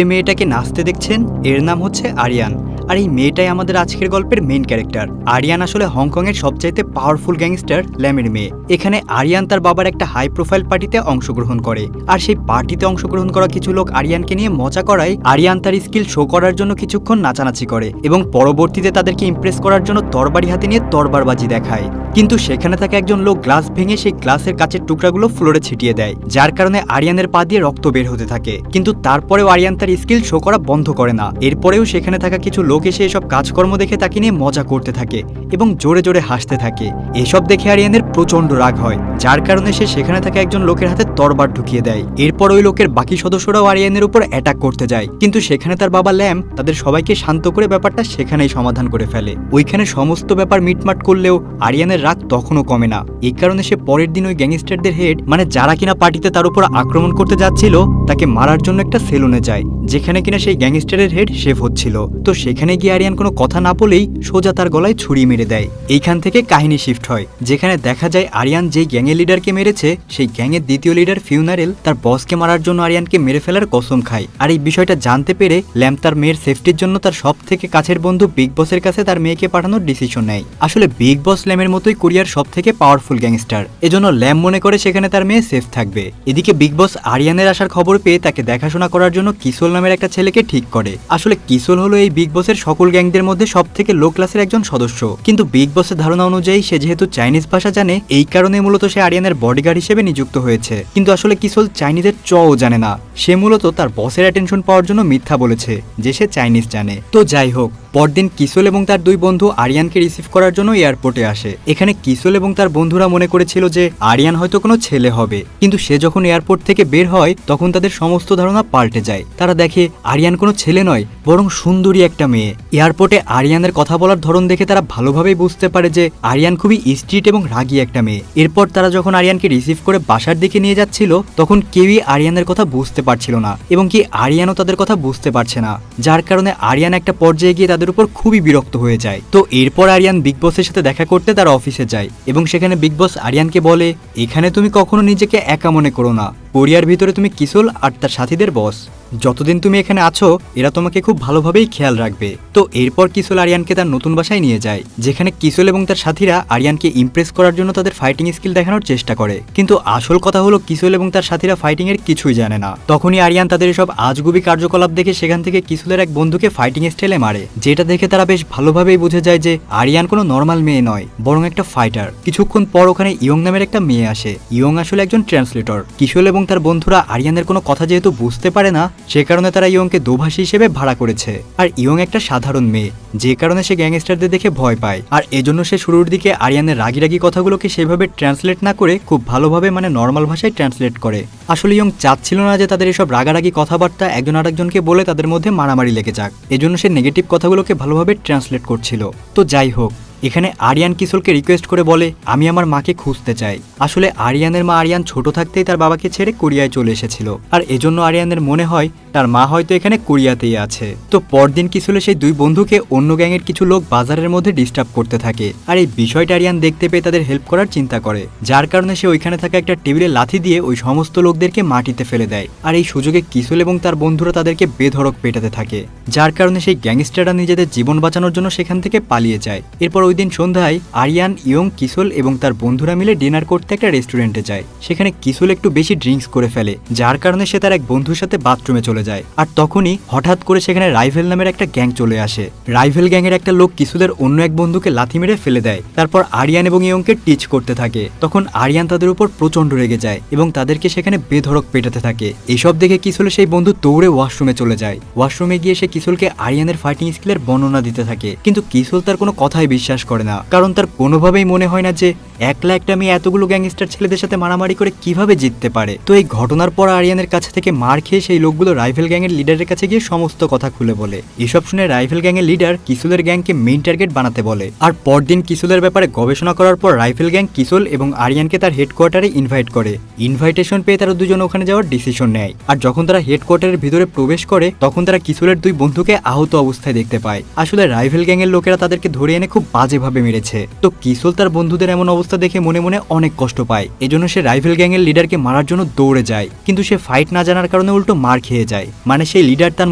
এই মেয়েটাকে নাচতে দেখছেন, এর নাম হচ্ছে আরিয়ান। আর এই মেয়েটাই আমাদের আজকের গল্পের মেইন ক্যারেক্টার। আরিয়ান আসলে হংকংয়ের সবচাইতে পাওয়ারফুল গ্যাংস্টার ল্যামের মেয়ে। এখানে আরিয়ান তার বাবার একটা হাই প্রোফাইল পার্টিতে অংশগ্রহণ করে, আর সেই পার্টিতে অংশগ্রহণ করা কিছু লোক আরিয়ানকে নিয়ে মজা করায় আরিয়ান তার স্কিল শো করার জন্য কিছুক্ষণ নাচানাচি করে এবং পরবর্তীতে তাদেরকে ইমপ্রেস করার জন্য তরবারি হাতে নিয়ে তরবারবাজি দেখায়। কিন্তু সেখানে থাকা একজন লোক গ্লাস ভেঙে সেই গ্লাসের কাচের টুকরাগুলো ফ্লোরে ছিটিয়ে দেয়, যার কারণে আরিয়ানের পা দিয়ে রক্ত বের হতে থাকে। কিন্তু তারপরেও আরিয়ান তার স্কিল শো করা বন্ধ করে না। এরপরেও সেখানে থাকা কিছু লোক এসে এসব কাজকর্ম দেখে তাকে নিয়ে মজা করতে থাকে এবং জোরে জোরে হাসতে থাকে। এসব দেখে আরিয়ানের প্রচন্ড রাগ হয়, যার কারণে সে সেখানে থাকা একজন লোকের হাতে তরবার ঢুকিয়ে দেয়। এরপর ওই লোকের বাকি সদস্যরাও আরিয়ানের উপর অ্যাটাক করতে যায়, কিন্তু সেখানে তার বাবা ল্যাম তাদের সবাইকে শান্ত করে ব্যাপারটা সেখানেই সমাধান করে ফেলে। ওইখানে সমস্ত ব্যাপার মিটমাট করলেও আরিয়ানের রাগ তখনও কমে না। এই কারণে সে পরের দিন ওই গ্যাংস্টারদের হেড, মানে যারা কিনা পার্টিতে তার উপর আক্রমণ করতে যাচ্ছিল, তাকে মারার জন্য একটা সেলুনে যায়, যেখানে কিনা সেই গ্যাংস্টারের হেড শেফ হচ্ছিল। তো সেখানে গিয়ে আরিয়ান কোনো কথা না বলেই সোজা তার গলায় ছুরি মেরে দেয়। এইখান থেকে কাহিনী শিফট হয়, যেখানে দেখা যায় আরিয়ান যেই গ্যাংয়ের লিডারকে মেরেছে, সেই গ্যাংয়ের দ্বিতীয় লিডার ফিউনারেল তার বসকে মারার জন্য আরিয়ানকে মেরে ফেলার কসম খায়। আর এই বিষয়টা জানতে পেরে ল্যাম তার মেয়ের সেফটির জন্য তার সব থেকে কাছের বন্ধু বিগ বসের কাছে তার মেয়েকে পাঠানোর ডিসিশন নেয়। আসলে বিগ বস ল্যামের মতোই কোরিয়ার সব থেকে পাওয়ারফুল গ্যাংস্টার, এজন্য ল্যাম মনে করে সেখানে তার মেয়ে সেফ থাকবে। এদিকে বিগ বস আরিয়ানের আসার খবর পেয়ে তাকে দেখাশোনা করার জন্য কিসোল নামের একটা ছেলেকে ঠিক করে। আসলে কিসোল হলো এই বিগ বসের সকল গ্যাংদের মধ্যে সব থেকে লো ক্লাসের একজন সদস্য, কিন্তু বিগ বসের ধারণা অনুযায়ী সে যেহেতু চাইনিজ ভাষা জানে, এই কারণে মূলত সে আরিয়ানের বডিগার্ড হিসেবে নিযুক্ত হয়েছে। কিন্তু আসলে কিসোল চাইনিজের চও জানে না, সে মূলত তার বসের অ্যাটেনশন পাওয়ার জন্য মিথ্যা বলেছে যে সে চাইনিজ জানে। তো যাই হোক, পরদিন কিসোল এবং তার দুই বন্ধু আরিয়ানকে রিসিভ করার জন্য এয়ারপোর্টে আসে। এখানে কিসোল এবং তার বন্ধুরা মনে করেছিল যে আরিয়ান হয়তো কোনো ছেলে হবে, কিন্তু সে যখন এয়ারপোর্ট থেকে বের হয় তখন তাদের সমস্ত ধারণা পাল্টে যায়। তারা দেখে আরিয়ান কোনো ছেলে নয়, বরং সুন্দরী একটা মেয়ে। এয়ারপোর্টে আরিয়ানের কথা বলার ধরন দেখে তারা ভালোভাবেই বুঝতে পারে যে আরিয়ান খুবই স্ট্রিট এবং রাগী একটা মেয়ে। এরপর তারা যখন আরিয়ানকে রিসিভ করে বাসার দিকে নিয়ে যাচ্ছিল, তখন কেউই আরিয়ানের কথা বুঝতে পারছিল না এবং কি আরিয়ানও তাদের কথা বুঝতে পারছে না, যার কারণে আরিয়ান একটা পর্যায়ে গিয়ে তাদের উপর খুবই বিরক্ত হয়ে যায়। তো এরপর আরিয়ান বিগ বসের সাথে দেখা করতে তার অফিসে যায় এবং সেখানে বিগ বস আরিয়ানকে বলে, এখানে তুমি কখনো নিজেকে একা মনে করো না, কোরিয়ার ভিতরে তুমি কিসোল আর তার সাথীদের বস। যতদিন তুমি এখানে আছো এরা তোমাকে খুব ভালোভাবেই খেয়াল রাখবে। তো এরপর কিসোল আরিয়ানকে তার নতুন বাসায় নিয়ে যায়, যেখানে কিসোল এবং তার সাথীরা আরিয়ানকে ইমপ্রেস করার জন্য তাদের ফাইটিং স্কিল দেখানোর চেষ্টা করে। কিন্তু আসল কথা হলো কিসোল এবং তার সাথীরা ফাইটিং এর কিছুই জানে না। তখনই আরিয়ান তাদের এসব আজগুবি কার্যকলাপ দেখে সেখান থেকে কিসোলের এক বন্ধুকে ফাইটিং স্টাইলে মারে, যেটা দেখে তারা বেশ ভালোভাবেই বুঝে যায় যে আরিয়ান কোনো নর্মাল মেয়ে নয়, বরং একটা ফাইটার। কিছুক্ষণ পর ওখানে ইয়ং নামের একটা মেয়ে আসে। ইয়ং আসলে একজন ট্রান্সলেটর। কিসোল এবং তার বন্ধুরা আরিয়ানের কোনো কথা যেহেতু বুঝতে পারে না, সে কারণে তারা ইয়ংকে দোভাষী হিসেবে ভাড়া করেছে। আর ইয়ং একটা সাধারণ মেয়ে, যে কারণে সে গ্যাংস্টারদের দেখে ভয় পায়। আর এজন্য সে শুরুর দিকে আরিয়ানের রাগি রাগি কথাগুলোকে সেভাবে ট্রান্সলেট না করে খুব ভালোভাবে, মানে নর্মাল ভাষায় ট্রান্সলেট করে। আসলে ইয়ং চাচ্ছিল না যে তাদের এসব রাগারাগি কথাবার্তা একজন আরেকজনকে বলে তাদের মধ্যে মারামারি লেগে যাক, এজন্য সে নেগেটিভ কথাগুলোকে ভালোভাবে ট্রান্সলেট করছিল। তো যাই হোক, এখানে আরিয়ান কিসোলকে রিকোয়েস্ট করে বলে, আমি আমার মাকে খুঁজতে চাই। আসলে আরিয়ানের মা আরিয়ান ছোট থাকতেই তার বাবাকে ছেড়ে কোরিয়ায় চলে এসেছিল, আর এজন্য আরিয়ানের মনে হয় তার মা হয়তো এখানে কোরিয়াতেই আছে। তো পরদিন কিসোলে সেই দুই বন্ধুকে অন্য গ্যাংয়ের কিছু লোক বাজারের মধ্যে ডিস্টার্ব করতে থাকে, আর এই বিষয়টা আরিয়ান দেখতে পেয়ে তাদের হেল্প করার চিন্তা করে, যার কারণে সে ওইখানে থাকা একটা টেবিলে লাথি দিয়ে ওই সমস্ত লোকদেরকে মাটিতে ফেলে দেয়। আর এই সুযোগে কিসোল এবং তার বন্ধুরা তাদেরকে বেধড়ক পেটাতে থাকে, যার কারণে সেই গ্যাংস্টাররা নিজেদের জীবন বাঁচানোর জন্য সেখান থেকে পালিয়ে যায়। এরপর ওই দিন সন্ধ্যায় আরিয়ান, ইয়ং, কিসোল এবং তার বন্ধুরা মিলে ডিনার করতে একটা রেস্টুরেন্টে যায়। সেখানে কিসোল একটু বেশি ড্রিঙ্কস করে ফেলে, যার কারণে সে তার এক বন্ধুর সাথে বাথরুমে চলে যায়। আর তখনই হঠাৎ করে সেখানে রাইভেল নামের একটা গ্যাং চলে আসে। রাইভেল গ্যাংয়ের একটা লোক কিসোলের অন্য এক বন্ধুকে লাথি মেরে ফেলে দেয়। তারপর আরিয়ান এবং ইয়ংকে টিচ করতে থাকে। তখন আরিয়ান তাদের উপর প্রচন্ড রেগে যায় এবং তাদেরকে সেখানে বেধড়ক পেটাতে থাকে। এসব দেখে কিসোলের সেই বন্ধু দৌড়ে ওয়াশরুমে চলে যায়। ওয়াশরুমে গিয়ে সে কিসোলকে আরিয়ানের ফাইটিং স্কিলের বর্ণনা দিতে থাকে, কিন্তু কিসোল তার কোনো কথাই বিশ্বাস করে না, কারণ তার কোনোভাবেই মনে হয় না যে একলা একটা মেয়ে এতগুলো গ্যাংস্টার ছেলেদের সাথে মারামারি করে কিভাবে জিততে পারে। তো এই ঘটনার পর আরিয়ানের কাছে থেকে মার খেয়ে সেই লোকগুলো রাইভেল গ্যাংয়ের লিডারের কাছে গিয়ে সমস্ত কথা খুলে বলে। এসব শুনে রাইভেল গ্যাংয়ের লিডার কিসোলের গ্যাংকে মেইন টার্গেট বানাতে বলে। আর পরদিন কিসোলের ব্যাপারে গবেষণা করার পর রাইভেল গ্যাং কিসোল এবং আরিয়ানকে তার হেডকোয়ার্টারে ইনভাইট করে। ইনভাইটেশন পেয়ে তারা দুজন ওখানে যাওয়ার ডিসিশন নেয়। আর যখন তারা হেডকোয়ার্টারের ভিতরে প্রবেশ করে তখন তারা কিসোলের দুই বন্ধুকে আহত অবস্থায় দেখতে পায়। আসলে রাইভেল গ্যাংয়ের লোকেরা তাদেরকে ধরে এনে খুব বাজেভাবে মেরেছে। তো কিসোল তার বন্ধুদের এমন অবস্থা দেখে মনে মনে অনেক কষ্ট পায়। এজন্য সে রাইভেল গ্যাংয়ের লিডারকে মারার জন্য দৌড়ে যায়, কিন্তু সে ফাইট না জানার কারণে উল্টো মার খেয়ে যায়। যায়, মানে সেই লিডার তার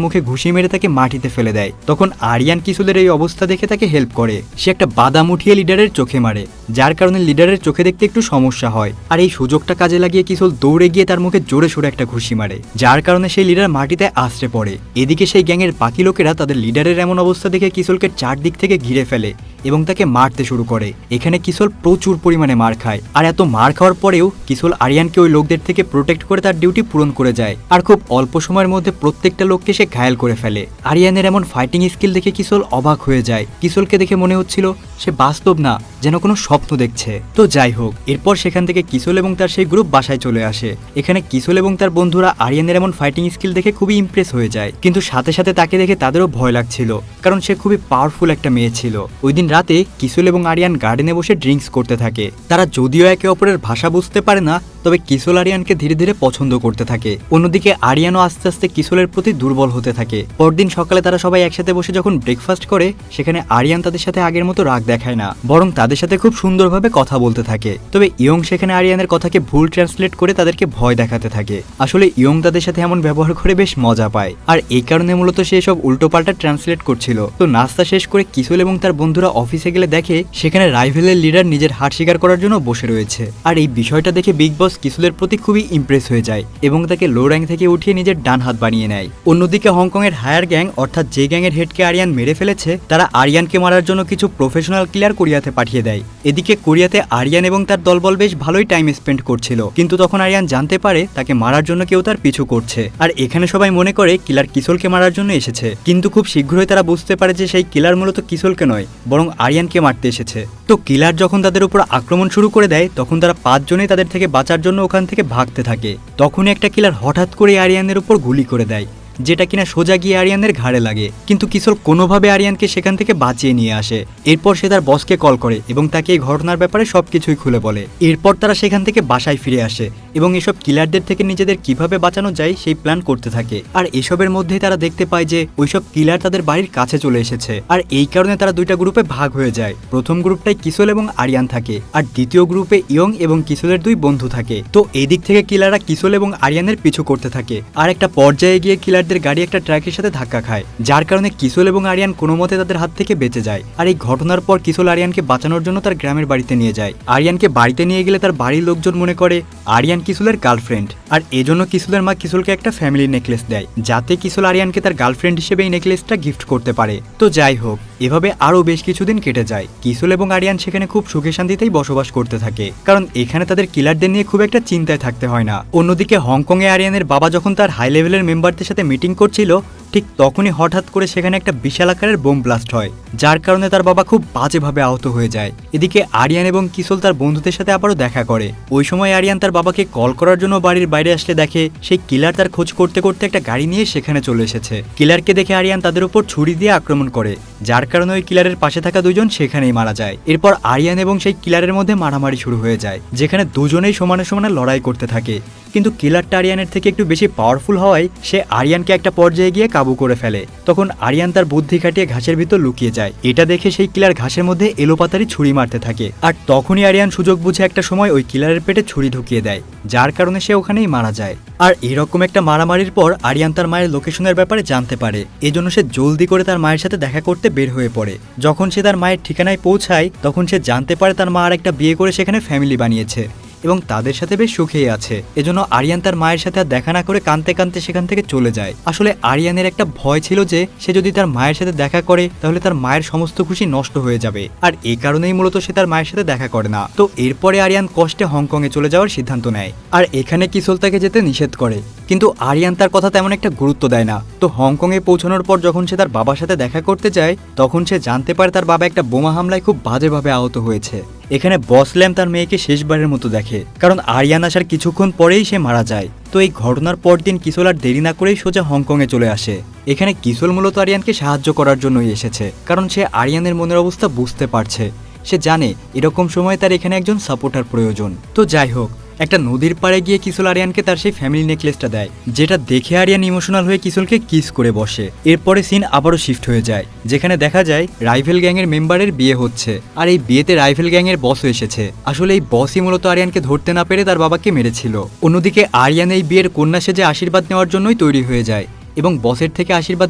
মুখে ঘুষি মেরে তাকে মাটিতে ফেলে দেয়। তখন আরিয়ান কিসুলের এই অবস্থা দেখে তাকে হেল্প করে। সে একটা বাদাম উঠিয়ে লিডারের চোখে মারে, যার কারণে লিডারের চোখে দেখতে একটু সমস্যা হয়। আর এই সুযোগটা কাজে লাগিয়ে কিসুল দৌড়ে গিয়ে তার মুখে জোরে সোরে একটা ঘুষি মারে, যার কারণে সেই লিডার মাটিতে আছড়ে পড়ে। এদিকে সেই গ্যাংয়ের বাকি লোকেরা তাদের লিডারের এমন অবস্থা দেখে কিসুলকে চারদিক থেকে ঘিরে ফেলে এবং তাকে মারতে শুরু করে। এখানে কিসুল প্রচুর পরিমাণে মার খায়, আর এত মার খাওয়ার পরেও কিসুল আরিয়ানকে ওই লোকদের থেকে প্রোটেক্ট করে তার ডিউটি পূরণ করে যায়। আর খুব অল্প সময়ের মধ্যে প্রত্যেকটা লোককে সে ঘায়েল করে ফেলে। আরিয়ানের এমন ফাইটিং স্কিল দেখে কিসুল অবাক হয়ে যায়। কিসুলকে দেখে মনে হচ্ছিল সে বাস্তব না, যেন কোনো স্বপ্ন দেখছে। তো যাই হোক, এরপর সেখান থেকে কিসুল এবং তার সেই গ্রুপ বাসায় চলে আসে। এখানে কিসুল এবং তার বন্ধুরা আরিয়ানের এমন ফাইটিং স্কিল দেখে খুবই ইমপ্রেস হয়ে যায়, কিন্তু সাথে সাথে তাকে দেখে তাদেরও ভয় লাগছিল, কারণ সে খুবই পাওয়ারফুল একটা মেয়ে ছিল। ওই দিন রাতে কিসুল এবং আরিয়ান গার্ডেনে বসে ড্রিঙ্কস করতে থাকে। তারা যদিও একে অপরের ভাষা বুঝতে পারে না, তবে কিসুল আরিয়ানকে ধীরে ধীরে পছন্দ করতে থাকে। অন্যদিকে আরিয়ানও আস্তে আস্তে কিসুলের প্রতি দুর্বল হতে থাকে। পরদিন সকালে তারা সবাই একসাথে বসে যখন ব্রেকফাস্ট করে, সেখানে আরিয়ান তাদের সাথে আগের মতো রাগ দেখায় না, বরং তাদের সাথে খুব সুন্দরভাবে কথা বলতে থাকে। তবে ইয়ং সেখানে আরিয়ানের কথাকে ভুল ট্রান্সলেট করে তাদেরকে ভয় দেখাতে থাকে। আসলে ইয়ং তাদের সাথে এমন ব্যবহার করে বেশ মজা পায়, আর এই কারণে মূলত সে সব উল্টোপাল্টা ট্রান্সলেট করছিল। তো নাস্তা শেষ করে কিসুল এবং তার বন্ধুরা অফিসে গেলে দেখে সেখানে রাইভেলের লিডার নিজের হার স্বীকার করার জন্য বসে রয়েছে। আর এই বিষয়টা দেখে বিগ বস কিসুলের প্রতি খুবই ইমপ্রেস হয়ে যায় এবং তাকে লো র্যাঙ্ক থেকে উঠিয়ে নিজের ডান হাত বানিয়ে নেয়। অন্যদিকে হংকং এর হায়ার গ্যাং, অর্থাৎ যে গ্যাংয়ের হেডকে আরিয়ান মেরে ফেলেছে, তারা আরিয়ানকে মারার জন্য কিছু প্রফেশনাল কিলার কোরিয়াতে পাঠিয়ে দেয়। এদিকে কোরিয়াতে আরিয়ান এবং তার দলবল বেশ ভালোই টাইম স্পেন্ড করছিল, কিন্তু তখন আরিয়ান জানতে পারে তাকে মারার জন্য কেউ তার পিছু করছে। আর এখানে সবাই মনে করে কিলার কিসুলকে মারার জন্য এসেছে, কিন্তু খুব শীঘ্রই তারা বুঝতে পারে যে সেই কিলার মূলত কিসুলকে নয়, বরং আরিয়ানকে মারতে এসেছে। তো কিলার যখন তাদের উপর আক্রমণ শুরু করে দেয়, তখন তারা পাঁচজনেই তাদের থেকে বাঁচার জন্য ওখান থেকে ভাগতে থাকে। তখনই একটা কিলার হঠাৎ করে আরিয়ানের উপর গুলি করে দেয়, যেটা কিনা সোজা গিয়ে আরিয়ানের ঘাড়ে লাগে। কিন্তু কিসুল কোনোভাবে আরিয়ানকে সেখান থেকে বাঁচিয়ে নিয়ে আসে। এরপর সে তার বসকে কল করে এবং তাকে এই ঘটনার ব্যাপারে সবকিছুই খুলে বলে। এরপর তারা সেখান থেকে বাসায় ফিরে আসে এবং এসব কিলারদের থেকে নিজেদের কিভাবে বাঁচানো যায় সেই প্ল্যান করতে থাকে। আর এসবের মধ্যেই তারা দেখতে পায় যে ওইসব কিলার তাদের বাড়ির কাছে চলে এসেছে। আর এই কারণে তারা দুইটা গ্রুপে ভাগ হয়ে যায়। প্রথম গ্রুপটায় কিসুল এবং আরিয়ান থাকে, আর দ্বিতীয় গ্রুপে ইয়ং এবং কিসুলের দুই বন্ধু থাকে। তো এই দিক থেকে কিলাররা কিসুল এবং আরিয়ানের পিছু করতে থাকে। আর একটা পর্যায়ে গিয়ে কিলার গাড়ি একটা ট্রাকের সাথে ধাক্কা খায়, যার কারণে কিসুল এবং আরিয়ান কোনো মতে তাদের হাত থেকে বেঁচে যায়। আর এই ঘটনার পর কিসুল আরিয়ানকে বাঁচানোর জন্য তার গ্রামের বাড়িতে নিয়ে যায়। আরিয়ানকে বাড়িতে নিয়ে গেলে তার বাড়ির লোকজন মনে করে আরিয়ান কিসুলের গার্লফ্রেন্ড, আর এজন্য কিসুলের মা কিসুলকে একটা ফ্যামিলি নেকলেস দেয়, যাতে কিসুল আরিয়ানকে তার গার্লফ্রেন্ড হিসেবে এই নেকলেসটা গিফট করতে পারে। তো যাই হোক, এভাবে আরও বেশ কিছুদিন কেটে যায়। কিসুল এবং আরিয়ান সেখানে খুব সুখে শান্তিতেই বসবাস করতে থাকে, কারণ এখানে তাদের কিলারদের নিয়ে খুব একটা চিন্তায় থাকতে হয় না। অন্যদিকে হংকংয়ে আরিয়ানের বাবা যখন তার হাই লেভেলের মেম্বারদের সাথে মিটিং করছিল, ঠিক তখনই হঠাৎ করে সেখানে একটা বিশাল আকারের বোম ব্লাস্ট হয়, যার কারণে তার বাবা খুব বাজেভাবে আহত হয়ে যায়। এদিকে আরিয়ান এবং কিসুল তার বন্ধুদের সাথে আবারও দেখা করে। ওই সময় আরিয়ান তার বাবাকে কল করার জন্য বাড়ির বাইরে আসলে দেখে সেই কিলার তার খোঁজ করতে করতে একটা গাড়ি নিয়ে সেখানে চলে এসেছে। কিলারকে দেখে আরিয়ান তাদের উপর ছুরি দিয়ে আক্রমণ করে, যার কারণে ওই কিলারের পাশে থাকা দুজন সেখানেই মারা যায়। এরপর আরিয়ান এবং সেই কিলারের মধ্যে মারামারি শুরু হয়ে যায়, যেখানে দুজনেই সমানে সমানে লড়াই করতে থাকে। কিন্তু কিলারটা আরিয়ানের থেকে একটু বেশি পাওয়ারফুল হওয়ায় সে আরিয়ানকে একটা পর্যায়ে গিয়ে কাবু করে ফেলে। তখন আরিয়ান তার বুদ্ধি খাটিয়ে ঘাসের ভিতর লুকিয়ে যায়। এটা দেখে সেই কিলার ঘাসের মধ্যে এলোপাতারি ছুরি মারতে থাকে, আর তখনই আরিয়ান সুযোগ বুঝে একটা সময় ওই কিলারের পেটে ছুরি ঢুকিয়ে দেয়, যার কারণে সে ওখানেই মারা যায়। আর এরকম একটা মারামারির পর আরিয়ান তার মায়ের লোকেশনের ব্যাপারে জানতে পারে, এজন্য সে জলদি করে তার মায়ের সাথে দেখা করতে বের হয়ে পড়ে। যখন সে তার মায়ের ঠিকানায় পৌঁছায়, তখন সে জানতে পারে তার মা আর একটা বিয়ে করে সেখানে ফ্যামিলি বানিয়েছে এবং তাদের সাথে বেশ সুখেই আছে। এজন্য আরিয়ান তার মায়ের সাথে আর দেখা না করে কাঁদতে কাঁদতে সেখান থেকে চলে যায়। আসলে আরিয়ানের একটা ভয় ছিল যে সে যদি তার মায়ের সাথে দেখা করে তাহলে তার মায়ের সমস্ত খুশি নষ্ট হয়ে যাবে, আর এই কারণেই মূলত সে তার মায়ের সাথে দেখা করে না। তো এরপরে আরিয়ান কষ্টে হংকংয়ে চলে যাওয়ার সিদ্ধান্ত নেয়, আর এখানে কিসুল তাকে যেতে নিষেধ করে, কিন্তু আরিয়ান তার কথা তেমন একটা গুরুত্ব দেয় না। তো হংকংয়ে পৌঁছানোর পর যখন সে তার বাবার সাথে দেখা করতে যায়, তখন সে জানতে পারে তার বাবা একটা বোমা হামলায় খুব বাজেভাবে আহত হয়েছে। এখানে বস ল্যাম তার মেয়েকে শেষবারের মতো দেখে, কারণ আরিয়ান আসার কিছুক্ষণ পরেই সে মারা যায়। তো এই ঘটনার পর দিন কিসুল আর দেরি না করেই সোজা হংকংয়ে চলে আসে। এখানে কিসুল মূলত আরিয়ানকে সাহায্য করার জন্যই এসেছে, কারণ সে আরিয়ানের মনের অবস্থা বুঝতে পারছে। সে জানে এরকম সময় তার এখানে একজন সাপোর্টার প্রয়োজন। তো যাই হোক, একটা নদীর পাড়ে গিয়ে কিসুল আরিয়ানকে তার সেই ফ্যামিলি নেকলেসটা দেয়, যেটা দেখে আরিয়ান ইমোশনাল হয়ে কিসুলকে কিস করে বসে। এরপরে সিন আবারও শিফট হয়ে যায়, যেখানে দেখা যায় রাইভেল গ্যাংয়ের মেম্বারের বিয়ে হচ্ছে, আর এই বিয়েতে রাইভেল গ্যাংয়ের বসও এসেছে। আসলে এই বসই মূলত আরিয়ানকে ধরতে না পেরে তার বাবাকে মেরেছিল। অন্যদিকে আরিয়ান এই বিয়ের কন্যা সেজে আশীর্বাদ নেওয়ার জন্যই তৈরি হয়ে যায়, এবং বসের থেকে আশীর্বাদ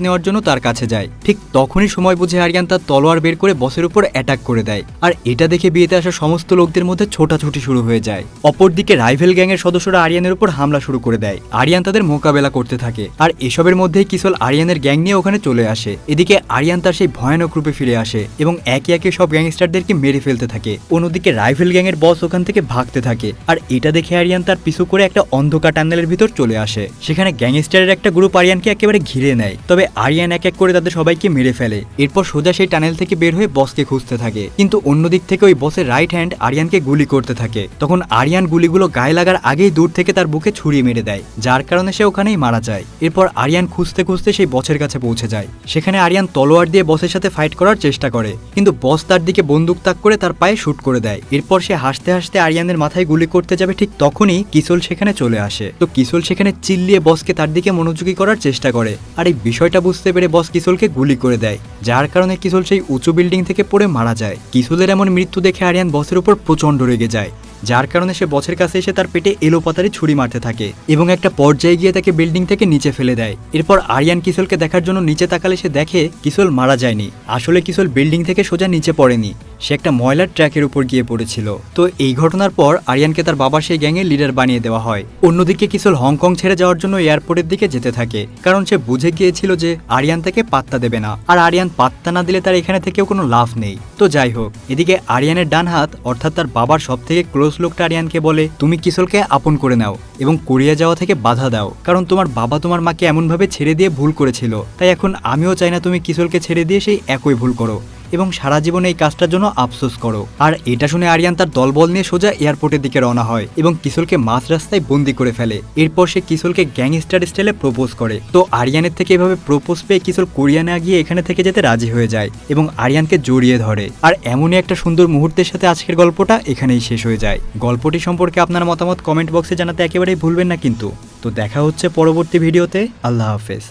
নেওয়ার জন্য তার কাছে যায়। ঠিক তখনই সময় বুঝে আরিয়ান তার তলোয়ার বের করে বসের উপর অ্যাটাক করে দেয়, আর এটা দেখে বিয়েতে আসা সমস্ত লোকদের মধ্যে ছোটাছুটি শুরু হয়ে যায়। অপরদিকে রাইভেল গ্যাংয়ের সদস্যরা আরিয়ানের উপর হামলা শুরু করে দেয়। আরিয়ান তাদের মোকাবেলা করতে থাকে, আর এসবের মধ্যেই কিসল আরিয়ানের গ্যাং নিয়ে ওখানে চলে আসে। এদিকে আরিয়ান তার সেই ভয়ানক রূপে ফিরে আসে এবং একে একে সব গ্যাংস্টারদেরকে মেরে ফেলতে থাকে। অন্যদিকে রাইভেল গ্যাংয়ের বস ওখান থেকে ভাগতে থাকে, আর এটা দেখে আরিয়ান তার পিছু করে একটা অন্ধকার টানেলের ভিতর চলে আসে। সেখানে গ্যাংস্টারের একটা গ্রুপ আরিয়ানকে একেবারে ঘিরে নেয়, তবে আরিয়ান এক এক করে তাদের সবাইকে মেরে ফেলে। এরপর সোজা সেই টানেল থেকে বের হয়ে বসকে খুঁজতে থাকে, কিন্তু অন্যদিক থেকে ওই বসের রাইট হ্যান্ড আরিয়ানকে গুলি করতে থাকে। তখন আরিয়ান গুলিগুলো গায়ে লাগার আগেই দূর থেকে তার বুকে ছুরি মেরে দেয়, যার কারণে সে ওখানেই মারা যায়। এরপর আরিয়ান খুঁজতে খুঁজতে সেই বসের কাছে পৌঁছে যায়। সেখানে আরিয়ান তলোয়ার দিয়ে বসের সাথে ফাইট করার চেষ্টা করে, কিন্তু বস তার দিকে বন্দুক তাক করে তার পায়ে শুট করে দেয়। এরপর সে হাসতে হাসতে আরিয়ানের মাথায় গুলি করতে যাবে, ঠিক তখনই কিসল সেখানে চলে আসে। তো কিসল সেখানে চিল্লিয়ে বসকে তার দিকে মনোযোগী করার চেষ্টা করে, আর এই বিষয়টা বুঝতে পেরে বস কিসলকে গুলি করে দেয়, যার কারণে কিসল সেই উঁচু বিল্ডিং থেকে পড়ে মারা যায়। কিসলের এমন মৃত্যু দেখে আরিয়ান বসের উপর প্রচন্ড রেগে যায়, যার কারণে সে বসের কাছে এসে তার পেটে এলোপাতারি ছুরি মারতে থাকে এবং একটা পর্যায়ে গিয়ে তাকে বিল্ডিং থেকে নিচে ফেলে দেয়। এরপর আরিয়ান কিসলকে দেখার জন্য নিচে তাকালে সে দেখে কিসল মারা যায়নি। আসলে কিসল বিল্ডিং থেকে সোজা নিচে পড়েনি, সে একটা ময়লার ট্র্যাকের উপর গিয়ে পড়েছিল। তো এই ঘটনার পর আরিয়ানকে তার বাবা সেই গ্যাংয়ের লিডার বানিয়ে দেওয়া হয়। অন্যদিকে কিসল হংকং ছেড়ে যাওয়ার জন্য এয়ারপোর্টের দিকে যেতে থাকে, কারণ সে বুঝে গিয়েছিল যে আরিয়ান তাকে পাত্তা দেবে না, আর আরিয়ান পাত্তা না দিলে তার এখানে থেকেও কোনো লাভ নেই। তো যাই হোক, এদিকে আরিয়ানের ডান হাত অর্থাৎ তার বাবার সব থেকে ক্লোজ লোকটা আরিয়ানকে বলে, তুমি কিসলকে আপন করে নাও এবং কোরিয়া যাওয়া থেকে বাধা দাও, কারণ তোমার বাবা তোমার মাকে এমনভাবে ছেড়ে দিয়ে ভুল করেছিল, তাই এখন আমিও চাই না তুমি কিসলকে ছেড়ে দিয়ে সেই একই ভুল করো এবং সারা জীবনে এই কাজটার জন্য আফসোস করো। আর এটা শুনে আরিয়ান তার দলবল নিয়ে সোজা এয়ারপোর্টের দিকে রওনা হয় এবং কিসলকে মাঝ রাস্তায় বন্দি করে ফেলে। এরপর সে কিসলকে গ্যাংস্টার স্টাইলে প্রপোজ করে। তো আরিয়ানের থেকে এভাবে প্রপোজ পেয়ে কিসল কোরিয়া না গিয়ে এখানে থেকে যেতে রাজি হয়ে যায় এবং আরিয়ানকে জড়িয়ে ধরে। আর এমনই একটা সুন্দর মুহূর্তের সাথে আজকের গল্পটা এখানেই শেষ হয়ে যায়। গল্পটি সম্পর্কে আপনার মতামত কমেন্ট বক্সে জানাতে একেবারেই ভুলবেন না কিন্তু। তো দেখা হচ্ছে পরবর্তী ভিডিওতে। আল্লাহ হাফেজ।